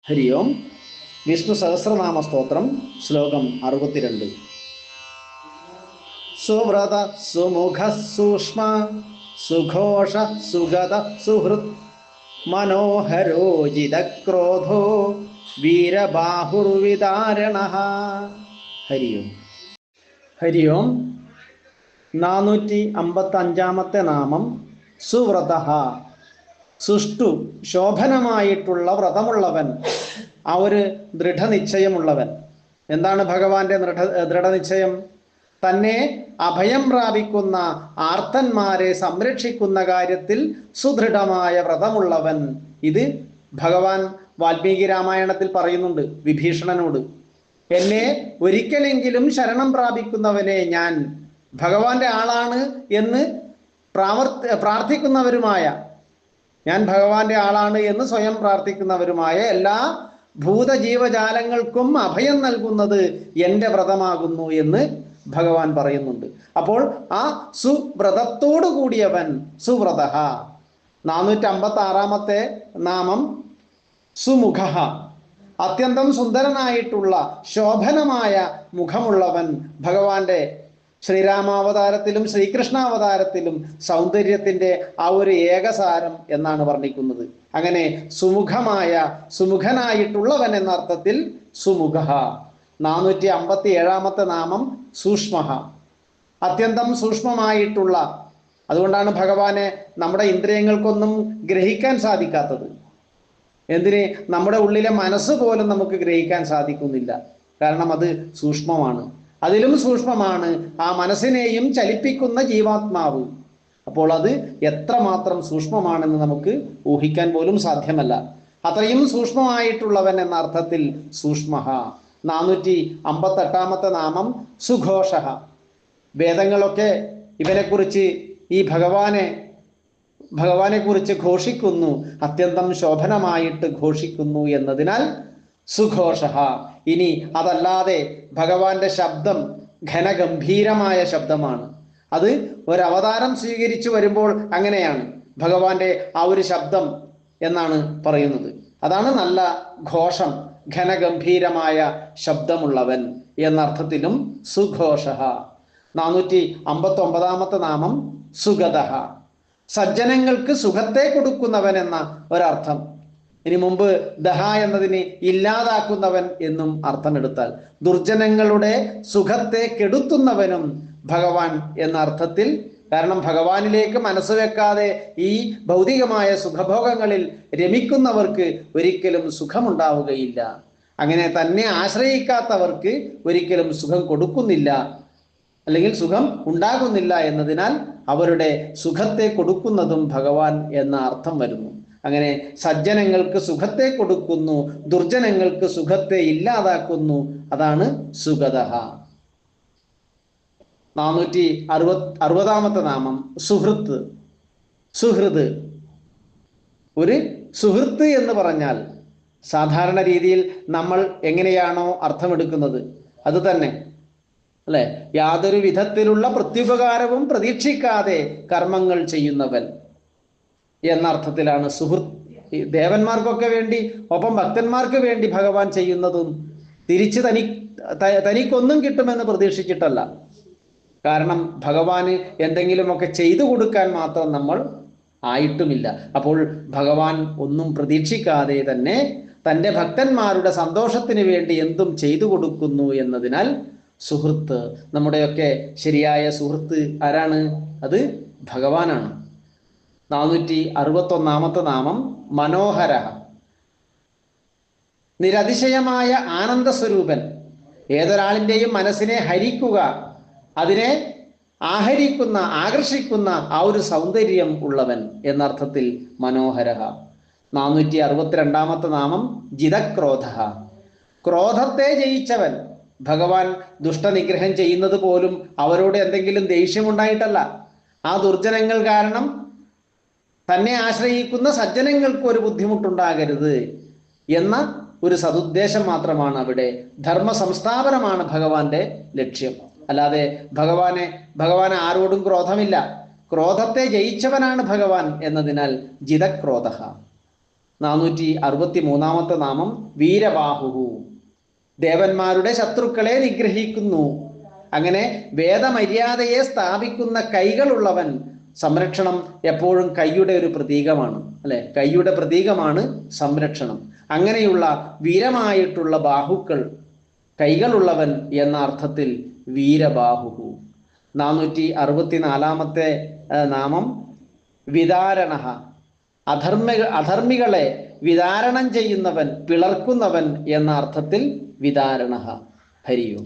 ഹരി ഓം. വിഷ്ണു സഹസ്രനാമ സ്തോത്രം ശ്ലോകം 62. സുവ്രത സുമുഖ സൂക്ഷ്മ സുഘോഷ സുഗത സുഹൃത് മനോഹരോജിതക്രോധോ വീരബാഹുർവിതാരണ. ഹരി ഓം. ഹരി ഓം. 455 നാമം സുവ്രത. സുഷ്ടു ശോഭനമായിട്ടുള്ള വ്രതമുള്ളവൻ, ആ ഒരു ദൃഢനിശ്ചയമുള്ളവൻ. എന്താണ് ഭഗവാന്റെ ദൃഢനിശ്ചയം? തന്നെ അഭയം പ്രാപിക്കുന്ന ആർത്തന്മാരെ സംരക്ഷിക്കുന്ന കാര്യത്തിൽ സുദൃഢമായ വ്രതമുള്ളവൻ. ഇത് ഭഗവാൻ വാൽമീകി രാമായണത്തിൽ പറയുന്നുണ്ട് വിഭീഷണനോട്. എന്നെ ഒരിക്കലെങ്കിലും ശരണം പ്രാപിക്കുന്നവനെ ഞാൻ ഭഗവാന്റെ ആളാണ് എന്ന് പ്രാർത്ഥിക്കുന്നവരുമായ, ഞാൻ ഭഗവാന്റെ ആളാണ് എന്ന് സ്വയം പ്രാർത്ഥിക്കുന്നവരുമായ എല്ലാ ഭൂതജീവജാലങ്ങൾക്കും അഭയം നൽകുന്നത് എൻ്റെ വ്രതമാകുന്നു എന്ന് ഭഗവാൻ പറയുന്നുണ്ട്. അപ്പോൾ ആ സുവ്രതത്തോടു കൂടിയവൻ സുവ്രത. 456 നാമം സുമുഖ. അത്യന്തം സുന്ദരനായിട്ടുള്ള ശോഭനമായ മുഖമുള്ളവൻ. ഭഗവാന്റെ ശ്രീരാമാവതാരത്തിലും ശ്രീകൃഷ്ണാവതാരത്തിലും സൗന്ദര്യത്തിൻ്റെ ആ ഒരു ഏകസാരം എന്നാണ് വർണ്ണിക്കുന്നത്. അങ്ങനെ സുമുഖനായിട്ടുള്ളവൻ എന്ന അർത്ഥത്തിൽ സുമുഖ. 457 നാമം സൂക്ഷ്മ. അത്യന്തം സൂക്ഷ്മമായിട്ടുള്ള, അതുകൊണ്ടാണ് ഭഗവാനെ നമ്മുടെ ഇന്ദ്രിയങ്ങൾക്കൊന്നും ഗ്രഹിക്കാൻ സാധിക്കാത്തത്. എന്തിന്? നമ്മുടെ ഉള്ളിലെ മനസ്സ് പോലും നമുക്ക് ഗ്രഹിക്കാൻ സാധിക്കുന്നില്ല. കാരണം അത് സൂക്ഷ്മമാണ്. അതിലും സൂക്ഷ്മമാണ് ആ മനസ്സിനെയും ചലിപ്പിക്കുന്ന ജീവാത്മാവ്. അപ്പോൾ അത് എത്രമാത്രം സൂക്ഷ്മമാണെന്ന് നമുക്ക് ഊഹിക്കാൻ പോലും സാധ്യമല്ല. അത്രയും സൂക്ഷ്മമായിട്ടുള്ളവൻ എന്ന അർത്ഥത്തിൽ സൂക്ഷ്മ. 458 നാമം സുഘോഷ. വേദങ്ങളൊക്കെ ഇവനെക്കുറിച്ച്, ഈ ഭഗവാനെ കുറിച്ച് ഘോഷിക്കുന്നു, അത്യന്തം ശോഭനമായിട്ട് ഘോഷിക്കുന്നു എന്നതിനാൽ സുഘോഷ. ഇനി അതല്ലാതെ ഭഗവാന്റെ ശബ്ദം ഘനഗംഭീരമായ ശബ്ദമാണ്. അത് ഒരവതാരം സ്വീകരിച്ചു വരുമ്പോൾ അങ്ങനെയാണ് ഭഗവാന്റെ ആ ഒരു ശബ്ദം എന്നാണ് പറയുന്നത്. അതാണ് നല്ല ഘോഷം, ഘനഗംഭീരമായ ശബ്ദമുള്ളവൻ എന്നർത്ഥത്തിലും സുഘോഷ. 459 നാമം സുഗത. സജ്ജനങ്ങൾക്ക് സുഖത്തെ കൊടുക്കുന്നവൻ എന്ന ഒരർത്ഥം. ഇനി മുമ്പ് ദഹ എന്നതിന് ഇല്ലാതാക്കുന്നവൻ എന്നും അർത്ഥമെടുത്താൽ ദുർജനങ്ങളുടെ സുഖത്തെ കെടുത്തുന്നവനും ഭഗവാൻ എന്ന അർത്ഥത്തിൽ. കാരണം ഭഗവാനിലേക്ക് മനസ്സ് വെക്കാതെ ഈ ഭൗതികമായ സുഖഭോഗങ്ങളിൽ രമിക്കുന്നവർക്ക് ഒരിക്കലും സുഖമുണ്ടാവുകയില്ല. അങ്ങനെ തന്നെ ആശ്രയിക്കാത്തവർക്ക് ഒരിക്കലും സുഖം കൊടുക്കുന്നില്ല, അല്ലെങ്കിൽ സുഖം ഉണ്ടാകുന്നില്ല എന്നതിനാൽ അവരുടെ സുഖത്തെ കൊടുക്കുന്നതും ഭഗവാൻ എന്ന അർത്ഥം വരുന്നു. അങ്ങനെ സജ്ജനങ്ങൾക്ക് സുഖത്തെ കൊടുക്കുന്നു, ദുർജനങ്ങൾക്ക് സുഖത്തെ ഇല്ലാതാക്കുന്നു. അതാണ് സുഗത. 460 നാമം സുഹൃത്ത്. സുഹൃത്. ഒരു സുഹൃത്ത് എന്ന് പറഞ്ഞാൽ സാധാരണ രീതിയിൽ നമ്മൾ എങ്ങനെയാണോ അർത്ഥമെടുക്കുന്നത് അത് തന്നെ അല്ലെ? യാതൊരു വിധത്തിലുള്ള പ്രത്യുപകാരവും പ്രതീക്ഷിക്കാതെ കർമ്മങ്ങൾ ചെയ്യുന്നവൻ എന്നർത്ഥത്തിലാണ് സുഹൃത്ത്. ദേവന്മാർക്കൊക്കെ വേണ്ടി, ഒപ്പം ഭക്തന്മാർക്ക് വേണ്ടി ഭഗവാൻ ചെയ്യുന്നതും തിരിച്ച് തനിക്കൊന്നും കിട്ടുമെന്ന് പ്രതീക്ഷിച്ചിട്ടല്ല. കാരണം ഭഗവാന് എന്തെങ്കിലുമൊക്കെ ചെയ്തു കൊടുക്കാൻ മാത്രം നമ്മൾ ആയിട്ടുമില്ല. അപ്പോൾ ഭഗവാൻ ഒന്നും പ്രതീക്ഷിക്കാതെ തന്നെ തൻ്റെ ഭക്തന്മാരുടെ സന്തോഷത്തിന് വേണ്ടി എന്തും ചെയ്തു കൊടുക്കുന്നു എന്നതിനാൽ സുഹൃത്ത്. നമ്മുടെയൊക്കെ ശരിയായ സുഹൃത്ത് ആരാണ്? അത് ഭഗവാനാണ്. 461 നാമം മനോഹര. നിരതിശയമായ ആനന്ദസ്വരൂപൻ. ഏതൊരാളിൻ്റെയും മനസ്സിനെ ഹരിക്കുക, അതിനെ ആഹരിക്കുന്ന, ആകർഷിക്കുന്ന ആ ഒരു സൗന്ദര്യം ഉള്ളവൻ എന്നർത്ഥത്തിൽ മനോഹര. 462 നാമം ജിതക്രോധ. ക്രോധത്തെ ജയിച്ചവൻ. ഭഗവാൻ ദുഷ്ടനിഗ്രഹം ചെയ്യുന്നത് പോലും അവരോട് എന്തെങ്കിലും ദേഷ്യമുണ്ടായിട്ടല്ല. ആ ദുർജനങ്ങൾ കാരണം തന്നെ ആശ്രയിക്കുന്ന സജ്ജനങ്ങൾക്ക് ഒരു ബുദ്ധിമുട്ടുണ്ടാകരുത് എന്ന ഒരു സതുദ്ദേശം മാത്രമാണ് അവിടെ. ധർമ്മ സംസ്ഥാപനമാണ് ഭഗവാന്റെ ലക്ഷ്യം. അല്ലാതെ ഭഗവാൻ ആരോടും ക്രോധമില്ല. ക്രോധത്തെ ജയിച്ചവനാണ് ഭഗവാൻ എന്നതിനാൽ ജിതക്രോധ. 463 നാമം വീരബാഹുഹു, ദേവന്മാരുടെ ശത്രുക്കളെ നിഗ്രഹിക്കുന്നു. അങ്ങനെ വേദമര്യാദയെ സ്ഥാപിക്കുന്ന കൈകളുള്ളവൻ. സംരക്ഷണം എപ്പോഴും കൈയുടെ ഒരു പ്രതീകമാണ്, അല്ലെ? കൈയുടെ പ്രതീകമാണ് സംരക്ഷണം. അങ്ങനെയുള്ള വീരമായിട്ടുള്ള ബാഹുക്കൾ, കൈകളുള്ളവൻ എന്ന അർത്ഥത്തിൽ വീരബാഹുഹു. 464 നാമം വിദാരണ, അധർമ്മികളെ വിദാരണം ചെയ്യുന്നവൻ, പിളർക്കുന്നവൻ എന്ന അർത്ഥത്തിൽ വിദാരണ. ഹരിയോ.